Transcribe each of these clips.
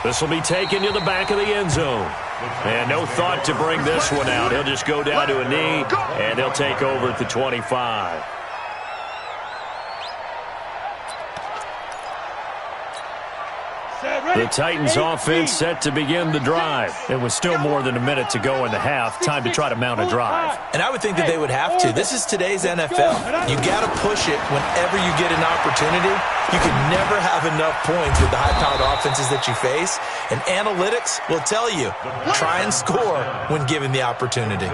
This will be taken to the back of the end zone. And no thought to bring this one out. He'll just go down to a knee, and they'll take over at the 25. The Titans offense set to begin the drive. It was still more than a minute to go in the half. Time to try to mount a drive. And I would think that they would have to. This is today's NFL. You got to push it whenever you get an opportunity. You can never have enough points with the high-powered offenses that you face. And analytics will tell you, try and score when given the opportunity.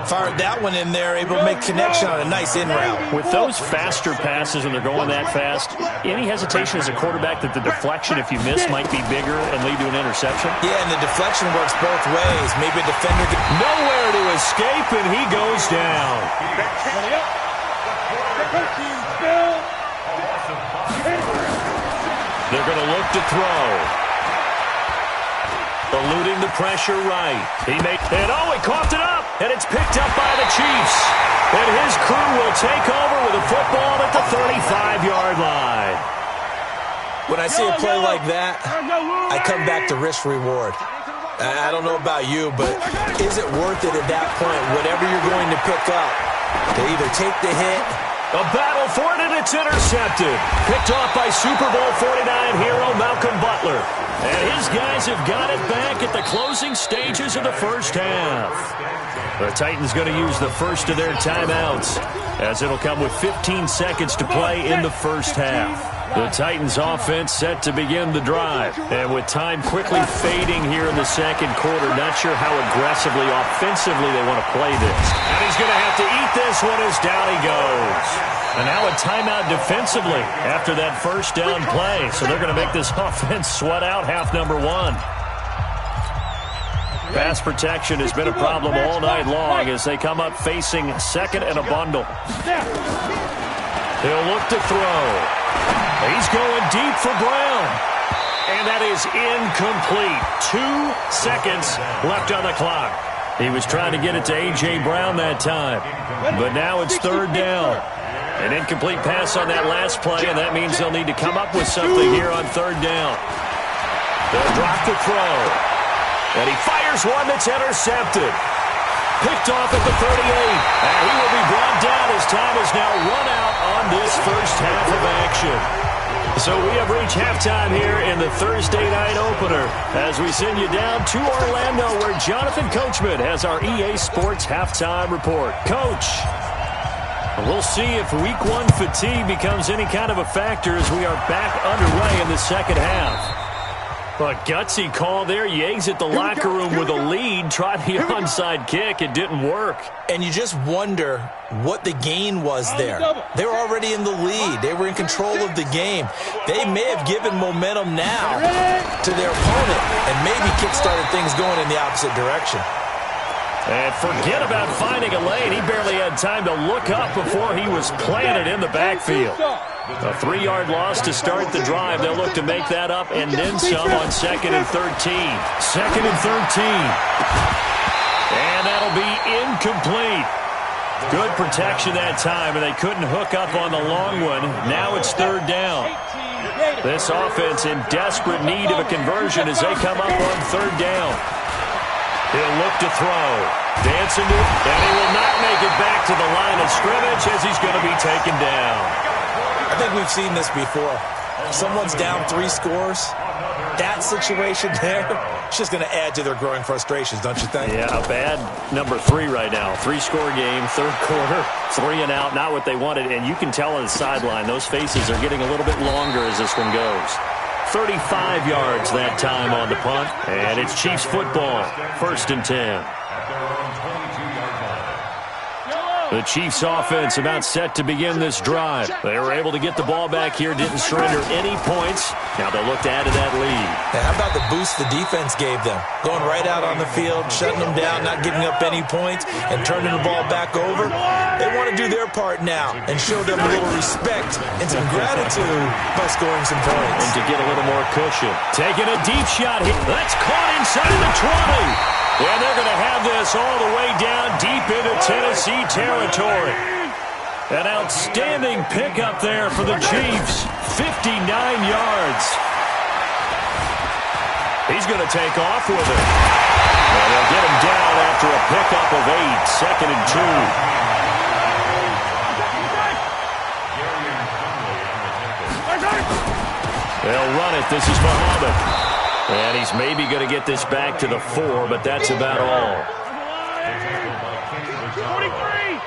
Fired that one in there, able to make connection on a nice in route. With those faster passes when they're going that fast, any hesitation as a quarterback that the deflection, if you miss, might be bigger and lead to an interception? Yeah, and the deflection works both ways. Maybe a defender can... Nowhere to escape, and he goes down. They're going to look to throw. Eluding the pressure right. He coughed it up, and it's picked up by the Chiefs. And his crew will take over with a football at the 35-yard line. When I see a play like that, I come back to risk-reward. I don't know about you, but is it worth it at that point, whatever you're going to pick up, to either take the hit? A battle for it, and it's intercepted. Picked off by Super Bowl 49 hero Malcolm Butler. And his guys have got it back at the closing stages of the first half. The Titans going to use the first of their timeouts, as it'll come with 15 seconds to play in the first half. The Titans offense set to begin the drive. And with time quickly fading here in the second quarter, not sure how aggressively, offensively they want to play this. And he's going to have to eat this one as down he goes. And now a timeout defensively after that first down play. So they're going to make this offense sweat out half number one. Pass protection has been a problem all night long as they come up facing second and a bundle. He'll look to throw. He's going deep for Brown. And that is incomplete. 2 seconds left on the clock. He was trying to get it to A.J. Brown that time. But now it's third down. An incomplete pass on that last play, and that means they'll need to come up with something here on third down. They'll drop the throw. And he fires one that's intercepted. Picked off at the 38. And he will be brought down as time is now run out on this first half of action. So we have reached halftime here in the Thursday night opener as we send you down to Orlando where Jonathan Coachman has our EA Sports halftime report. Coach, we'll see if week one fatigue becomes any kind of a factor as we are back underway in the second half. A gutsy call there. You exit the locker room with a lead. Tried the onside kick. It didn't work. And you just wonder what the gain was there. They were already in the lead. They were in control of the game. They may have given momentum now to their opponent and maybe kick-started things going in the opposite direction. And forget about finding a lane. He barely had time to look up before he was planted in the backfield. A 3-yard loss to start the drive. They'll look to make that up and then some on 2nd and 13. 2nd and 13. And that'll be incomplete. Good protection that time, and they couldn't hook up on the long one. Now it's third down. This offense in desperate need of a conversion as they come up on third down. He'll look to throw. Dancing to it, and he will not make it back to the line of scrimmage as he's going to be taken down. I think we've seen this before. Someone's down 3 scores. That situation there, it's just going to add to their growing frustrations, don't you think? Yeah, a bad number 3 right now. 3-score game, third quarter, 3 and out, not what they wanted. And you can tell on the sideline, those faces are getting a little bit longer as this one goes. 35 yards that time on the punt. And it's Chiefs football, 1st and 10. The Chiefs offense about set to begin this drive. They were able to get the ball back here, didn't surrender any points. Now they'll look to add to that lead. And how about the boost the defense gave them? Going right out on the field, shutting them down, not giving up any points, and turning the ball back over. They want to do their part now and show them a little respect and some gratitude by scoring some points. And to get a little more cushion. Taking a deep shot here. That's caught inside the 20. And they're going to have this all the way down deep into Tennessee territory. An outstanding pickup there for the Chiefs. 59 yards. He's going to take off with it. And they'll get him down after a pickup of 8, 2nd and 2. They'll run it. This is Muhammad. And he's maybe going to get this back to the 4, but that's about all. 43.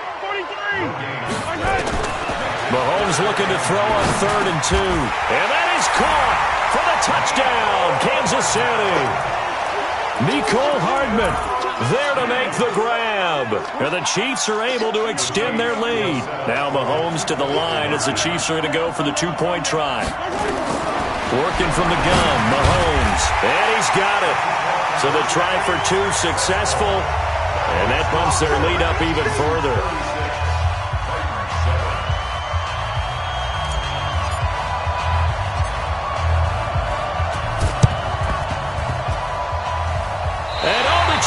Mahomes looking to throw on 3rd and 2. And that is caught for the touchdown, Kansas City. Mecole Hardman there to make the grab. And the Chiefs are able to extend their lead. Now Mahomes to the line as the Chiefs are going to go for the 2-point try. Working from the gun, Mahomes. And he's got it. So the try for 2 successful. And that bumps their lead up even further.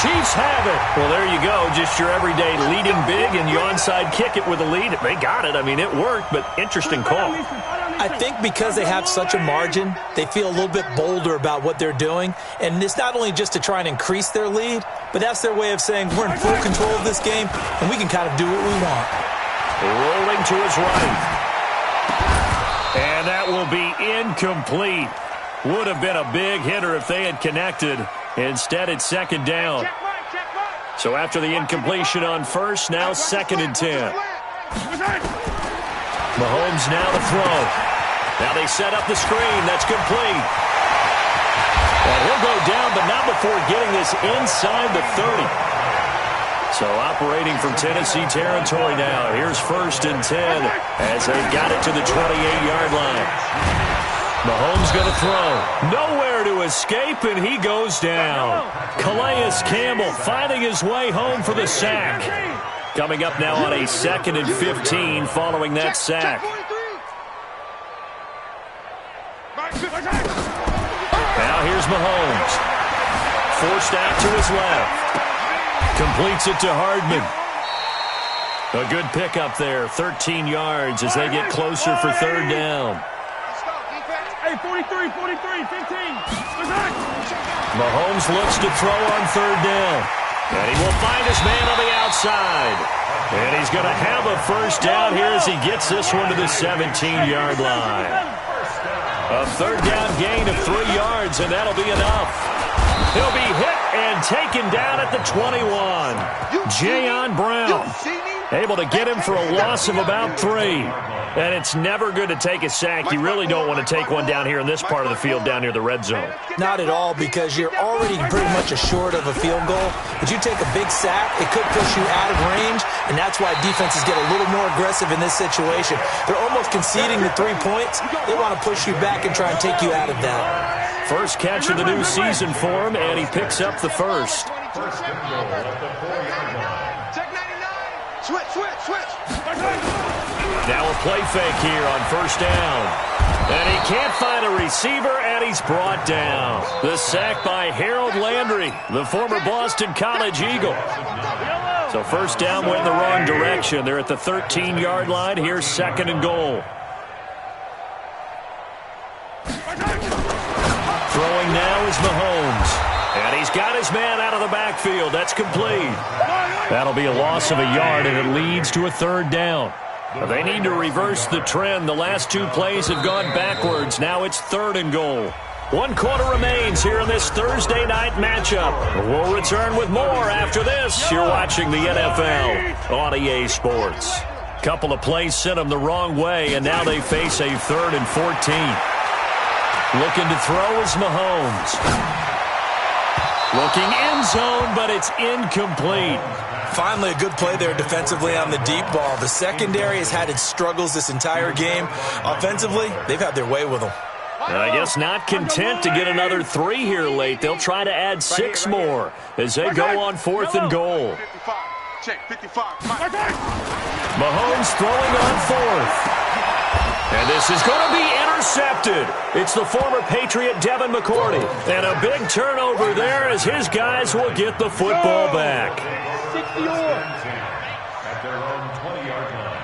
Chiefs have it. Well, there you go. Just your everyday leading big, and you onside kick it with a lead. They got it. I mean, it worked, but interesting call. I think because they have such a margin, they feel a little bit bolder about what they're doing. And it's not only just to try and increase their lead, but that's their way of saying we're in full control of this game, and we can kind of do what we want. Rolling to his right. And that will be incomplete. Would have been a big hitter if they had connected. Instead, it's 2nd down. So after the incompletion on 1st, now 2nd and 10. Mahomes now to throw. Now they set up the screen. That's complete. And he'll go down, but not before getting this inside the 30. So operating from Tennessee territory now. Here's 1st and 10 as they got it to the 28-yard line. Mahomes going to throw. Nowhere to escape, and he goes down. Calais Campbell finding his way home for the sack. Coming up now on a 2nd and 15 following that sack. Now here's Mahomes. Forced out to his left. Completes it to Hardman. A good pickup there. 13 yards as they get closer for 3rd down. 43, 15. Mahomes looks to throw on 3rd down. And he will find his man on the outside. And he's going to have a 1st down here as he gets this one to the 17-yard line. A 3rd down gain of 3 yards, and that'll be enough. He'll be hit and taken down at the 21. Jayon Brown able to get him for a loss of about 3. And it's never good to take a sack. You really don't want to take one down here in this part of the field, down near the red zone. Not at all, because you're already pretty much assured of a field goal. But you take a big sack, it could push you out of range, and that's why defenses get a little more aggressive in this situation. They're almost conceding the 3 points. They want to push you back and try and take you out of that. First catch of the new season for him, and he picks up the 1st. Switch. Now a play fake here on 1st down. And he can't find a receiver, and he's brought down. The sack by Harold Landry, the former Boston College Eagle. So 1st down went in the wrong direction. They're at the 13-yard line. Here's 2nd and goal. Throwing now is Mahomes. And he's got his man out of the backfield. That's complete. That'll be a loss of a yard, and it leads to a 3rd down. They need to reverse the trend. The last 2 plays have gone backwards. Now it's 3rd and goal. 1 quarter remains here in this Thursday night matchup. We'll return with more after this. You're watching the NFL on EA Sports. Couple of plays sent them the wrong way, and now they face a 3rd and 14. Looking to throw is Mahomes. Looking end zone, but it's incomplete. Finally, a good play there defensively on the deep ball. The secondary has had its struggles this entire game. Offensively, they've had their way with them. And I guess not content to get another 3 here late. They'll try to add 6 more as they go on 4th and goal. Mahomes throwing on 4th. And this is going to be intercepted. It's the former Patriot Devin McCourty. And a big turnover there as his guys will get the football back. 60 yards. At their own 20-yard line.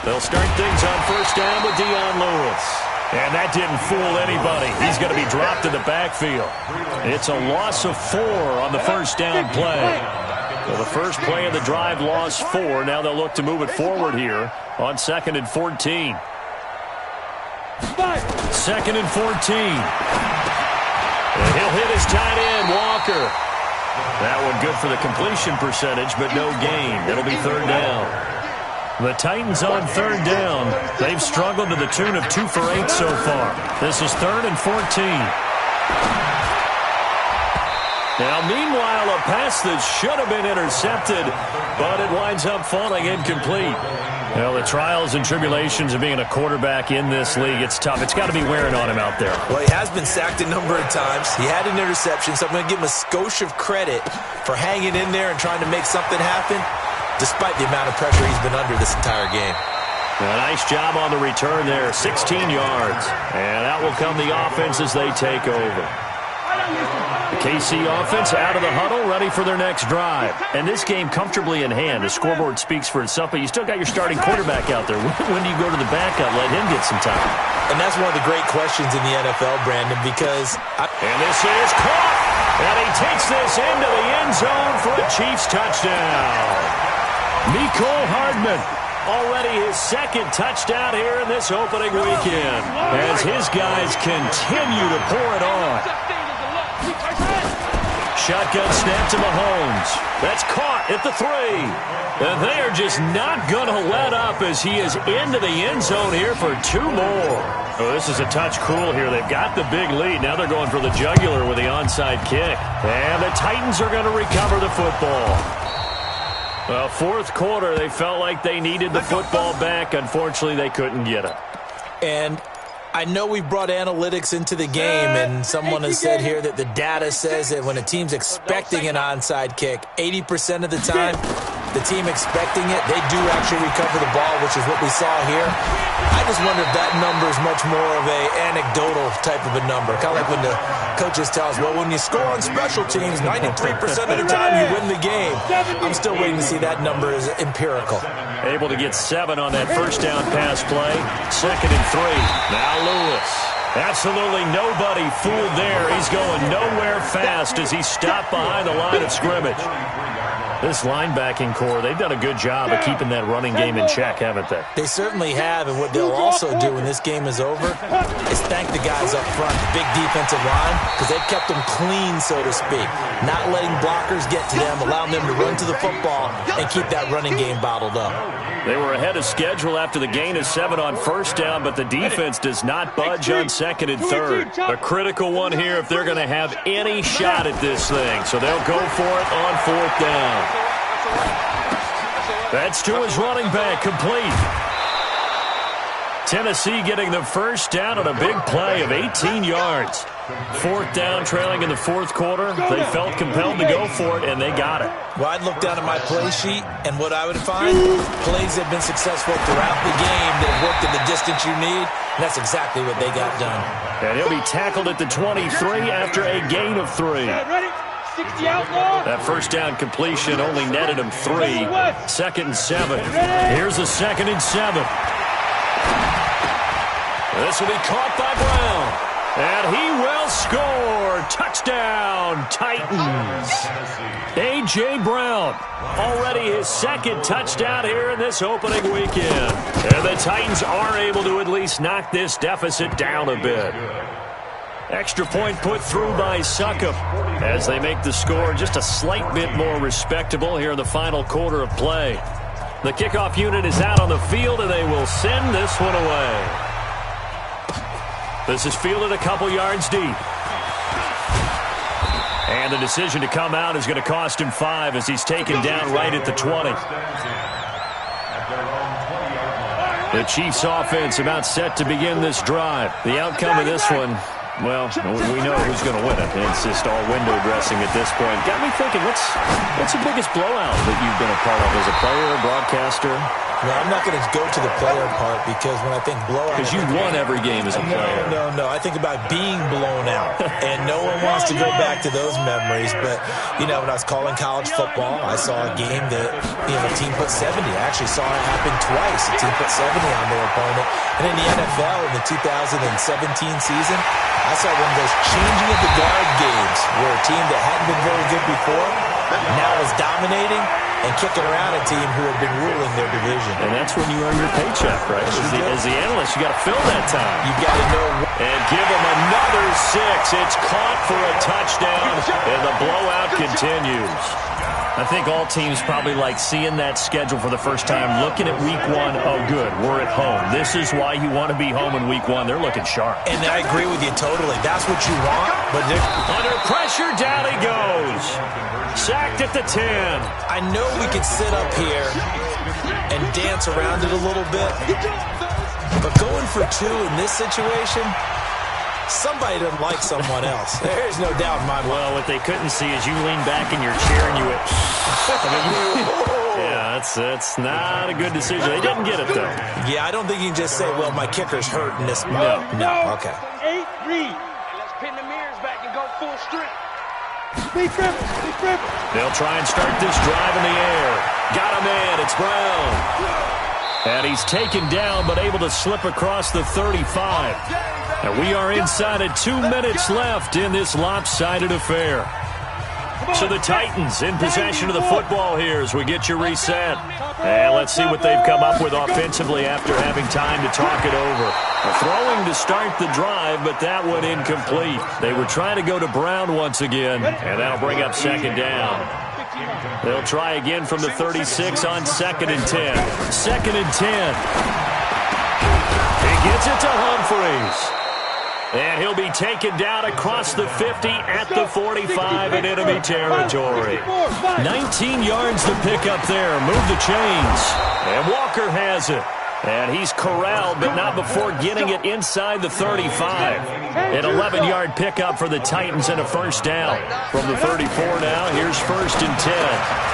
They'll start things on first down with Dion Lewis. And that didn't fool anybody. He's going to be dropped in the backfield. It's a loss of 4 on the first down play. So the first play of the drive lost 4. Now they'll look to move it forward here on 2nd and 14. 2nd and 14. And he'll hit his tight end, Walker. That one good for the completion percentage, but no gain. It'll be 3rd down. The Titans on 3rd down. They've struggled to the tune of 2 for 8 so far. This is 3rd and 14. Now, meanwhile, a pass that should have been intercepted, but it winds up falling incomplete. Well, the trials and tribulations of being a quarterback in this league, it's tough. It's got to be wearing on him out there. Well, he has been sacked a number of times. He had an interception, so I'm going to give him a skosh of credit for hanging in there and trying to make something happen, despite the amount of pressure he's been under this entire game. A nice job on the return there, 16 yards. And that will come the offense as they take over. The KC offense out of the huddle, ready for their next drive. And this game comfortably in hand. The scoreboard speaks for itself, but you still got your starting quarterback out there. When do you go to the backup, let him get some time? And that's one of the great questions in the NFL, Brandon, because... And this is caught! And he takes this into the end zone for a Chiefs touchdown. Mecole Hardman, already his 2nd touchdown here in this opening weekend, as his guys continue to pour it on. Shotgun snap to Mahomes. That's caught at the 3. And they are just not going to let up as he is into the end zone here for 2 more. Oh, this is a touch cruel here. They've got the big lead. Now they're going for the jugular with the onside kick. And the Titans are going to recover the football. Well, 4th quarter, they felt like they needed the football back. Unfortunately, they couldn't get it. And I know we brought analytics into the game, and someone has said here that the data says that when a team's expecting an onside kick, 80% of the time, the team expecting it, they do actually recover the ball, which is what we saw here. I just wonder if that number is much more of a anecdotal type of a number. Kind of like when the coaches tell us, well, when you score on special teams, 93% of the time you win the game. I'm still waiting to see that number is empirical. Able to get 7 on that first down pass play. 2nd and 3. Now Lewis. Absolutely nobody fooled there. He's going nowhere fast as he's stopped behind the line of scrimmage. This linebacking core, they've done a good job of keeping that running game in check, haven't they? They certainly have, and what they'll also do when this game is over is thank the guys up front, the big defensive line, because they've kept them clean, so to speak. Not letting blockers get to them, allowing them to run to the football and keep that running game bottled up. They were ahead of schedule after the gain of 7 on first down, but the defense does not budge on 2nd and 3rd. A critical one here if they're going to have any shot at this thing. So they'll go for it on 4th down. That's to his running back, complete. Tennessee getting the first down on a big play of 18 yards. 4th down, trailing in the 4th quarter. They felt compelled to go for it, and they got it. Well, I'd look down at my play sheet, and what I would find, plays have been successful throughout the game that have worked at the distance you need, and that's exactly what they got done. And he'll be tackled at the 23 after a gain of 3. That first down completion only netted him 3. 2nd and 7. Here's a 2nd and 7. This will be caught by Brown. And he will score. Touchdown, Titans. A.J. Brown, already his 2nd touchdown here in this opening weekend. And the Titans are able to at least knock this deficit down a bit. Extra point put through by Succop as they make the score just a slight bit more respectable here in the final quarter of play. The kickoff unit is out on the field, and they will send this one away. This is fielded a couple yards deep. And the decision to come out is going to cost him 5 as he's taken down right at the 20. The Chiefs offense about set to begin this drive. The outcome of this one, well, we know who's going to win it. It's just all window dressing at this point. Got me thinking, what's the biggest blowout that you've been a part of as a player, a broadcaster? Well, I'm not going to go to the player part because when I think blowout... Because you won every game as a player. No. I think about being blown out. And no one wants to go back to those memories. But, when I was calling college football, I saw a game that, a team put 70. I actually saw it happen twice. A team put 70 on their opponent. And in the NFL, in the 2017 season, I saw one of those changing of the guard games where a team that hadn't been very good before now is dominating and kicking around a team who had been ruling their division. And that's when you earn your paycheck, right? As the analyst, you got to fill that time. You got to know. And give them another 6. It's caught for a touchdown, and the blowout continues. I think all teams probably like seeing that schedule for the first time, looking at week 1. Oh, good, we're at home. This is why you want to be home in week 1. They're looking sharp. And I agree with you totally. That's what you want. But under pressure, down he goes. Sacked at the 10. I know we could sit up here and dance around it a little bit, but going for 2 in this situation, somebody doesn't like someone else. There's no doubt in my mind. Well, what they couldn't see is you lean back in your chair and you went, yeah, that's not a good decision. They didn't get it, though. Yeah, I don't think you can just say, well, my kicker's hurt in this. No. Okay. 8 read. Let's pin the mirrors back and go full strength. They'll try and start this drive in the air. Got a man. It's Brown. And he's taken down but able to slip across the 35. And we are inside of 2 minutes left in this lopsided affair. So the Titans in possession of the football here as we get you reset. And let's see what they've come up with offensively after having time to talk it over. Throwing to start the drive, but that one incomplete. They were trying to go to Brown once again, and that'll bring up second down. They'll try again from the 36 on 2nd and 10. 2nd and 10. He gets it to Humphreys. And he'll be taken down across the 50 at the 45 in enemy territory. 19 yards to pick up there. Move the chains. And Walker has it. And he's corralled, but not before getting it inside the 35. An 11-yard pickup for the Titans and a first down. From the 34 now, here's 1st and 10.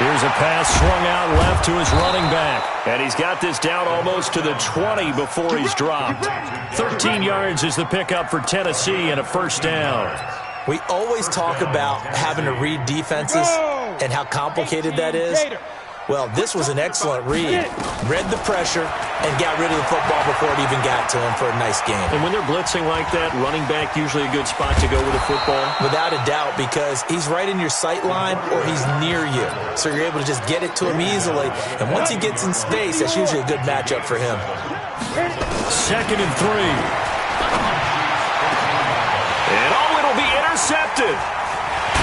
Here's a pass swung out left to his running back. And he's got this down almost to the 20 before he's dropped. 13 yards is the pickup for Tennessee and a first down. We always talk about having to read defenses and how complicated that is. Well, this was an excellent read. Read the pressure and got rid of the football before it even got to him for a nice game. And when they're blitzing like that, running back usually a good spot to go with a football? Without a doubt, because he's right in your sight line or he's near you. So you're able to just get it to him easily. And once he gets in space, that's usually a good matchup for him. 2nd and 3. And it'll be intercepted.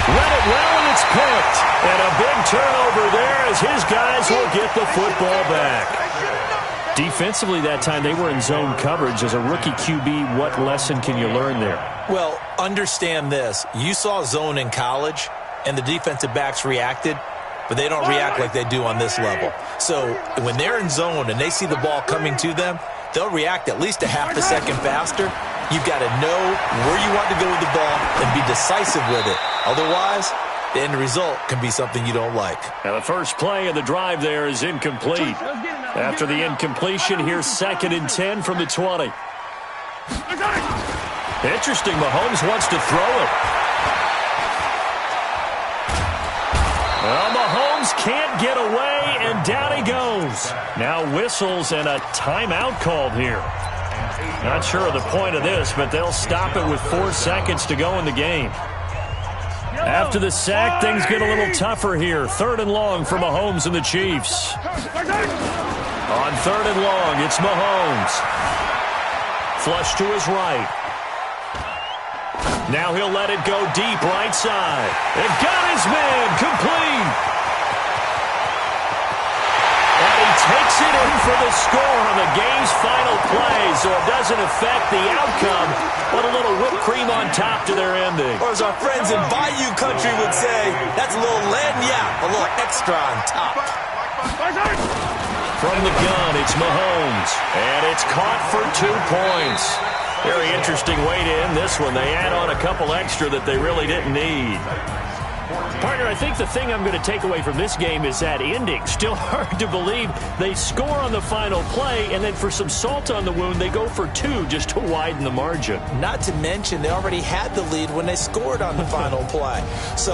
Read it well, and it's picked. And a big turnover there as his guys will get the football back. Defensively that time, they were in zone coverage. As a rookie QB, what lesson can you learn there? Well, understand this. You saw zone in college, and the defensive backs reacted, but they don't react like they do on this level. So when they're in zone and they see the ball coming to them, they'll react at least a half a second faster. You've got to know where you want to go with the ball and be decisive with it. Otherwise, the end result can be something you don't like. And the first play of the drive there is incomplete. After the incompletion, here's 2nd and 10 from the 20. Interesting, Mahomes wants to throw it. Well, Mahomes can't get away, and down he goes. Now whistles and a timeout called here. Not sure of the point of this, but they'll stop it with 4 seconds to go in the game. After the sack, things get a little tougher here. 3rd and long for Mahomes and the Chiefs. On 3rd and long, it's Mahomes. Flush to his right. Now he'll let it go deep right side. And got his man complete. And he takes it in for the score on the game's final play, so it doesn't affect the outcome, but a little whipped cream on top to their ending. Or as our friends in Bayou Country would say, that's a little lagniappe, a little extra on top. From the gun, it's Mahomes, and it's caught for 2 points. Very interesting way to end this one. They add on a couple extra that they really didn't need. Partner, I think the thing I'm going to take away from this game is that ending. Still hard to believe they score on the final play, and then for some salt on the wound, they go for 2 just to widen the margin. Not to mention, they already had the lead when they scored on the final play. So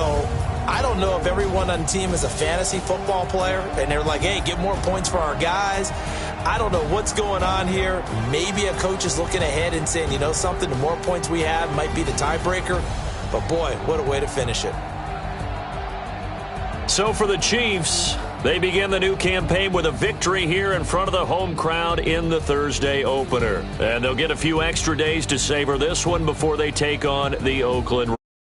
I don't know if everyone on the team is a fantasy football player, and they're like, hey, get more points for our guys. I don't know what's going on here. Maybe a coach is looking ahead and saying, you know something, the more points we have might be the tiebreaker. But, boy, what a way to finish it. So for the Chiefs, they begin the new campaign with a victory here in front of the home crowd in the Thursday opener. And they'll get a few extra days to savor this one before they take on the Oakland